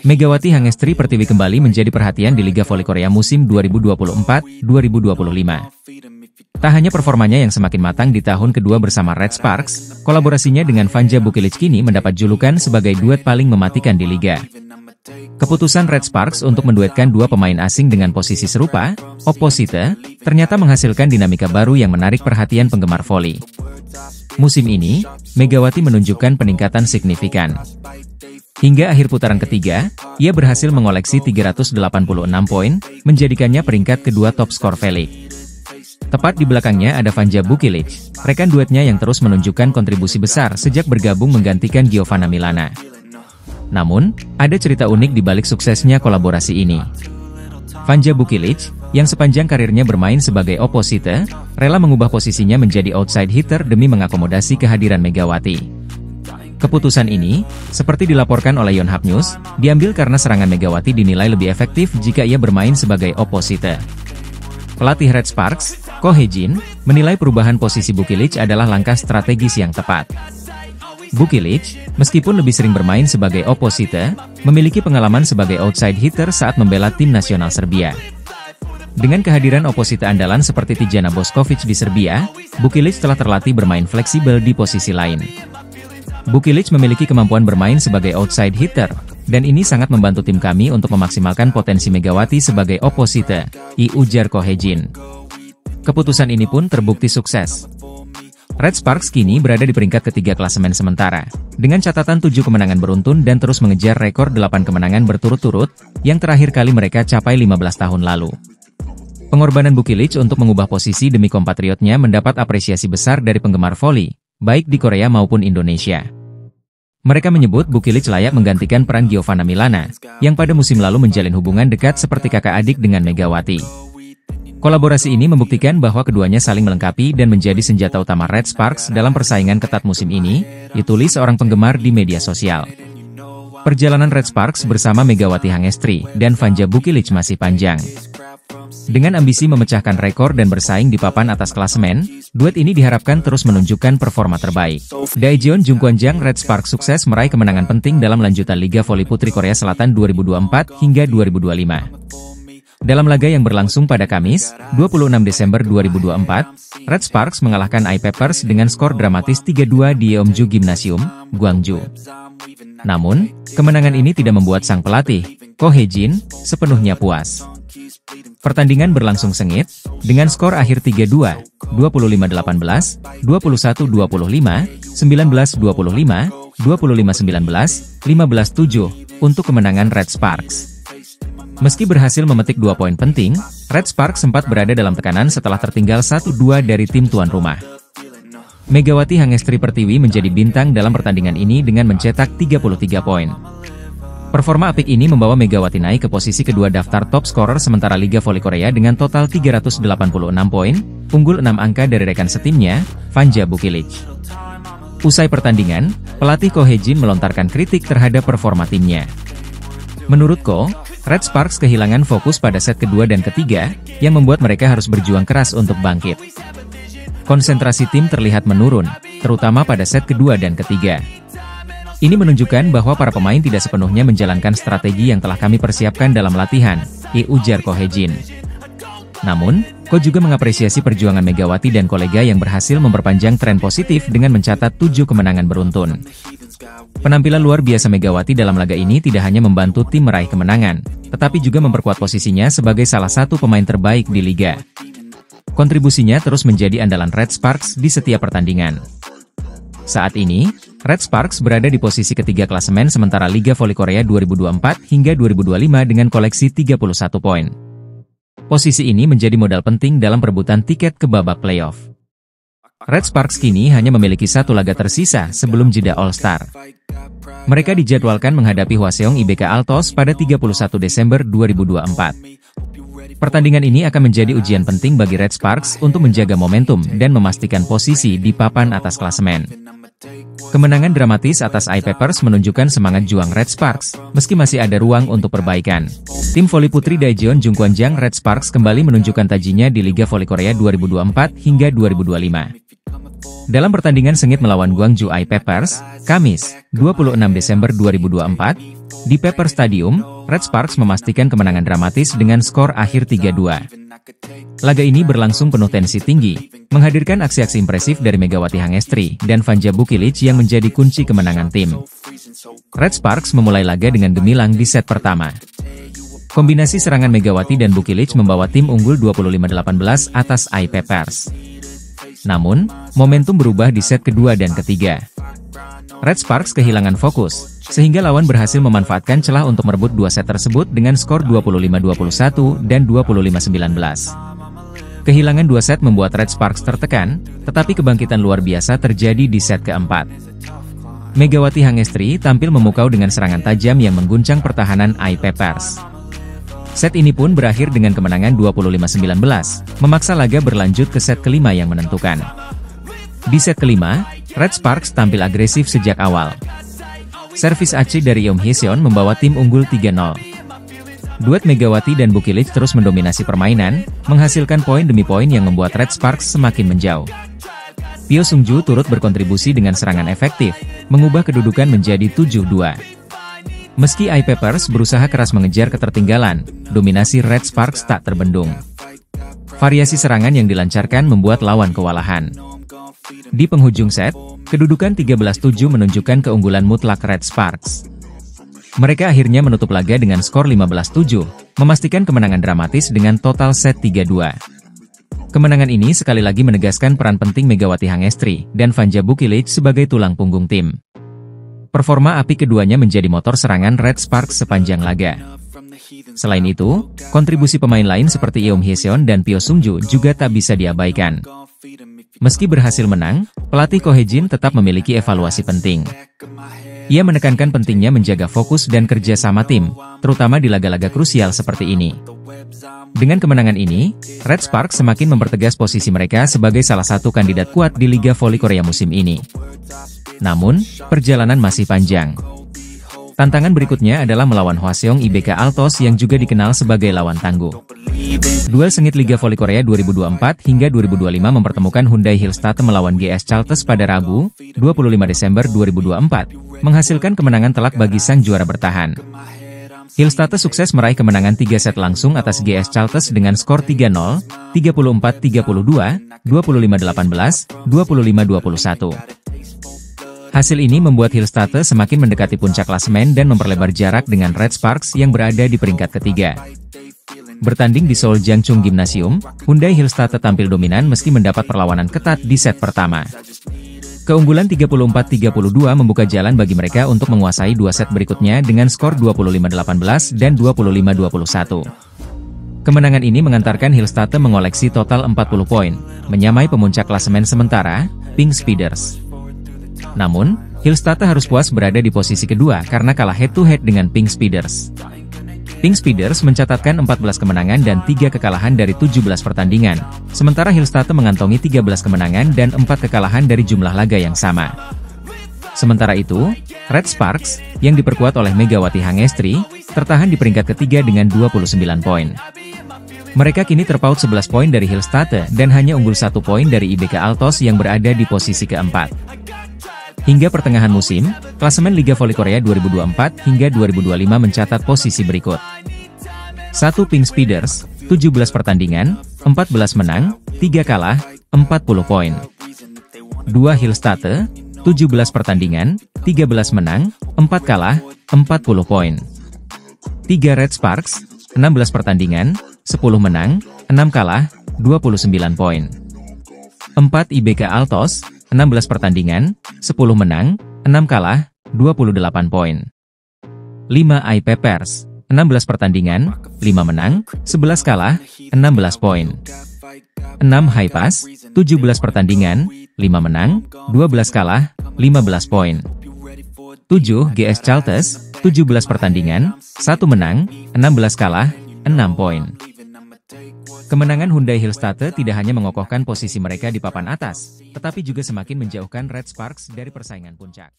Megawati Hangestri Pertiwi kembali menjadi perhatian di Liga Voli Korea musim 2024-2025. Tak hanya performanya yang semakin matang di tahun kedua bersama Red Sparks, kolaborasinya dengan Vanja Bukilic kini mendapat julukan sebagai duet paling mematikan di Liga. Keputusan Red Sparks untuk menduetkan dua pemain asing dengan posisi serupa, opposite, ternyata menghasilkan dinamika baru yang menarik perhatian penggemar voli. Musim ini, Megawati menunjukkan peningkatan signifikan. Hingga akhir putaran ketiga, ia berhasil mengoleksi 386 poin, menjadikannya peringkat kedua top skor Velig. Tepat di belakangnya ada Vanja Bukilic, rekan duetnya yang terus menunjukkan kontribusi besar sejak bergabung menggantikan Giovanna Milana. Namun, ada cerita unik di balik suksesnya kolaborasi ini. Vanja Bukilic, yang sepanjang karirnya bermain sebagai opposite, rela mengubah posisinya menjadi outside hitter demi mengakomodasi kehadiran Megawati. Keputusan ini, seperti dilaporkan oleh Yonhap News, diambil karena serangan Megawati dinilai lebih efektif jika ia bermain sebagai opposite. Pelatih Red Sparks, Ko Hye-jin, menilai perubahan posisi Bukilic adalah langkah strategis yang tepat. Bukilic, meskipun lebih sering bermain sebagai opposite, memiliki pengalaman sebagai outside hitter saat membela tim nasional Serbia. Dengan kehadiran opposite andalan seperti Tijana Bošković di Serbia, Bukilic telah terlatih bermain fleksibel di posisi lain. Bukilic memiliki kemampuan bermain sebagai outside hitter, dan ini sangat membantu tim kami untuk memaksimalkan potensi Megawati sebagai opposite, ujar Ko Hye-jin. Keputusan ini pun terbukti sukses. Red Sparks kini berada di peringkat ketiga klasemen sementara, dengan catatan 7 kemenangan beruntun dan terus mengejar rekor 8 kemenangan berturut-turut, yang terakhir kali mereka capai 15 tahun lalu. Pengorbanan Bukilic untuk mengubah posisi demi kompatriotnya mendapat apresiasi besar dari penggemar voli, baik di Korea maupun Indonesia. Mereka menyebut Bukilic layak menggantikan peran Giovanna Milana, yang pada musim lalu menjalin hubungan dekat seperti kakak adik dengan Megawati. Kolaborasi ini membuktikan bahwa keduanya saling melengkapi dan menjadi senjata utama Red Sparks dalam persaingan ketat musim ini, ditulis seorang penggemar di media sosial. Perjalanan Red Sparks bersama Megawati Hangestri dan Vanja Bukilic masih panjang. Dengan ambisi memecahkan rekor dan bersaing di papan atas klasemen, duet ini diharapkan terus menunjukkan performa terbaik. Daejeon Jungkwanjang Red Sparks sukses meraih kemenangan penting dalam lanjutan Liga Voli Putri Korea Selatan 2024 hingga 2025. Dalam laga yang berlangsung pada Kamis, 26 Desember 2024, Red Sparks mengalahkan I-Peppers dengan skor dramatis 3-2 di Yeomju Gymnasium, Gwangju. Namun, kemenangan ini tidak membuat sang pelatih, Ko Hye-jin, sepenuhnya puas. Pertandingan berlangsung sengit, dengan skor akhir 3-2, 25-18, 21-25, 19-25, 25-19, 15-7, untuk kemenangan Red Sparks. Meski berhasil memetik 2 poin penting, Red Sparks sempat berada dalam tekanan setelah tertinggal 1-2 dari tim tuan rumah. Megawati Hangestri Pertiwi menjadi bintang dalam pertandingan ini dengan mencetak 33 poin. Performa apik ini membawa Megawati naik ke posisi kedua daftar top scorer sementara Liga Voli Korea dengan total 386 poin, unggul 6 angka dari rekan setimnya, Vanja Bukilic. Usai pertandingan, pelatih Ko Hye-jin melontarkan kritik terhadap performa timnya. Menurut Ko, Red Sparks kehilangan fokus pada set kedua dan ketiga, yang membuat mereka harus berjuang keras untuk bangkit. Konsentrasi tim terlihat menurun, terutama pada set kedua dan ketiga. Ini menunjukkan bahwa para pemain tidak sepenuhnya menjalankan strategi yang telah kami persiapkan dalam latihan, ujar Ko Hye-jin. Namun, Ko juga mengapresiasi perjuangan Megawati dan kolega yang berhasil memperpanjang tren positif dengan mencatat 7 kemenangan beruntun. Penampilan luar biasa Megawati dalam laga ini tidak hanya membantu tim meraih kemenangan, tetapi juga memperkuat posisinya sebagai salah satu pemain terbaik di Liga. Kontribusinya terus menjadi andalan Red Sparks di setiap pertandingan. Saat ini, Red Sparks berada di posisi ketiga klasemen sementara Liga Voli Korea 2024 hingga 2025 dengan koleksi 31 poin. Posisi ini menjadi modal penting dalam perebutan tiket ke babak playoff. Red Sparks kini hanya memiliki 1 laga tersisa sebelum jeda All-Star. Mereka dijadwalkan menghadapi Hwaseong IBK Altos pada 31 Desember 2024. Pertandingan ini akan menjadi ujian penting bagi Red Sparks untuk menjaga momentum dan memastikan posisi di papan atas klasemen. Kemenangan dramatis atas I-Peppers menunjukkan semangat juang Red Sparks, meski masih ada ruang untuk perbaikan. Tim voli putri Daejeon Jungkwanjang Red Sparks kembali menunjukkan tajinya di Liga Voli Korea 2024 hingga 2025. Dalam pertandingan sengit melawan Gwangju I Peppers, Kamis, 26 Desember 2024, di Pepper Stadium, Red Sparks memastikan kemenangan dramatis dengan skor akhir 3-2. Laga ini berlangsung penuh tensi tinggi, menghadirkan aksi-aksi impresif dari Megawati Hangestri dan Vanja Bukilic yang menjadi kunci kemenangan tim. Red Sparks memulai laga dengan gemilang di set pertama. Kombinasi serangan Megawati dan Bukilic membawa tim unggul 25-18 atas I Peppers. Namun, momentum berubah di set kedua dan ketiga. Red Sparks kehilangan fokus, sehingga lawan berhasil memanfaatkan celah untuk merebut dua set tersebut dengan skor 25-21 dan 25-19. Kehilangan dua set membuat Red Sparks tertekan, tetapi kebangkitan luar biasa terjadi di set keempat. Megawati Hangestri tampil memukau dengan serangan tajam yang mengguncang pertahanan I Peppers. Set ini pun berakhir dengan kemenangan 25-19, memaksa laga berlanjut ke set kelima yang menentukan. Di set kelima, Red Sparks tampil agresif sejak awal. Servis aci dari Yeom Hyeseon membawa tim unggul 3-0. Duet Megawati dan Bukilic terus mendominasi permainan, menghasilkan poin demi poin yang membuat Red Sparks semakin menjauh. Pyo Sungju turut berkontribusi dengan serangan efektif, mengubah kedudukan menjadi 7-2. Meski I Peppers berusaha keras mengejar ketertinggalan, dominasi Red Sparks tak terbendung. Variasi serangan yang dilancarkan membuat lawan kewalahan. Di penghujung set, kedudukan 13-7 menunjukkan keunggulan mutlak Red Sparks. Mereka akhirnya menutup laga dengan skor 15-7, memastikan kemenangan dramatis dengan total set 3-2. Kemenangan ini sekali lagi menegaskan peran penting Megawati Hangestri dan Vanja Bukilic sebagai tulang punggung tim. Performa apik keduanya menjadi motor serangan Red Sparks sepanjang laga. Selain itu, kontribusi pemain lain seperti Yeom Hyeseon dan Pyo Sungju juga tak bisa diabaikan. Meski berhasil menang, pelatih Ko Hye-jin tetap memiliki evaluasi penting. Ia menekankan pentingnya menjaga fokus dan kerja sama tim, terutama di laga-laga krusial seperti ini. Dengan kemenangan ini, Red Sparks semakin mempertegas posisi mereka sebagai salah satu kandidat kuat di Liga Voli Korea musim ini. Namun, perjalanan masih panjang. Tantangan berikutnya adalah melawan Hwaseong IBK Altos yang juga dikenal sebagai lawan tangguh. Duel sengit Liga Voli Korea 2024 hingga 2025 mempertemukan Hyundai Hillstatte melawan GS Chalters pada Rabu, 25 Desember 2024, menghasilkan kemenangan telak bagi sang juara bertahan. Hillstatte sukses meraih kemenangan 3 set langsung atas GS Chalters dengan skor 3-0, 34-32, 25-18, 25-21. Hasil ini membuat Hillstatte semakin mendekati puncak klasemen dan memperlebar jarak dengan Red Sparks yang berada di peringkat ketiga. Bertanding di Seoul Jangchung Gymnasium, Hyundai Hillstatte tampil dominan meski mendapat perlawanan ketat di set pertama. Keunggulan 34-32 membuka jalan bagi mereka untuk menguasai dua set berikutnya dengan skor 25-18 dan 25-21. Kemenangan ini mengantarkan Hillstatte mengoleksi total 40 poin, menyamai pemuncak klasemen sementara, Pink Speeders. Namun, Hillstatte harus puas berada di posisi kedua karena kalah head-to-head dengan Pink Speeders. Pink Speeders mencatatkan 14 kemenangan dan 3 kekalahan dari 17 pertandingan, sementara Hillstatte mengantongi 13 kemenangan dan 4 kekalahan dari jumlah laga yang sama. Sementara itu, Red Sparks, yang diperkuat oleh Megawati Hangestri, tertahan di peringkat ketiga dengan 29 poin. Mereka kini terpaut 11 poin dari Hillstatte dan hanya unggul 1 poin dari IBK Altos yang berada di posisi keempat. Hingga pertengahan musim, klasemen Liga Voli Korea 2024 hingga 2025 mencatat posisi berikut. 1 Pink Speeders, 17 pertandingan, 14 menang, 3 kalah, 40 poin. 2 Hillstatte, 17 pertandingan, 13 menang, 4 kalah, 40 poin. 3 Red Sparks, 16 pertandingan, 10 menang, 6 kalah, 29 poin. 4 IBK Altos, 16 pertandingan, 10 menang, 6 kalah, 28 poin. 5 I Peppers, 16 pertandingan, 5 menang, 11 kalah, 16 poin. 6 Hypas, 17 pertandingan, 5 menang, 12 kalah, 15 poin. 7 GS Chalters, 17 pertandingan, 1 menang, 16 kalah, 6 poin. Kemenangan Hyundai Hillstatte tidak hanya mengokohkan posisi mereka di papan atas, tetapi juga semakin menjauhkan Red Sparks dari persaingan puncak.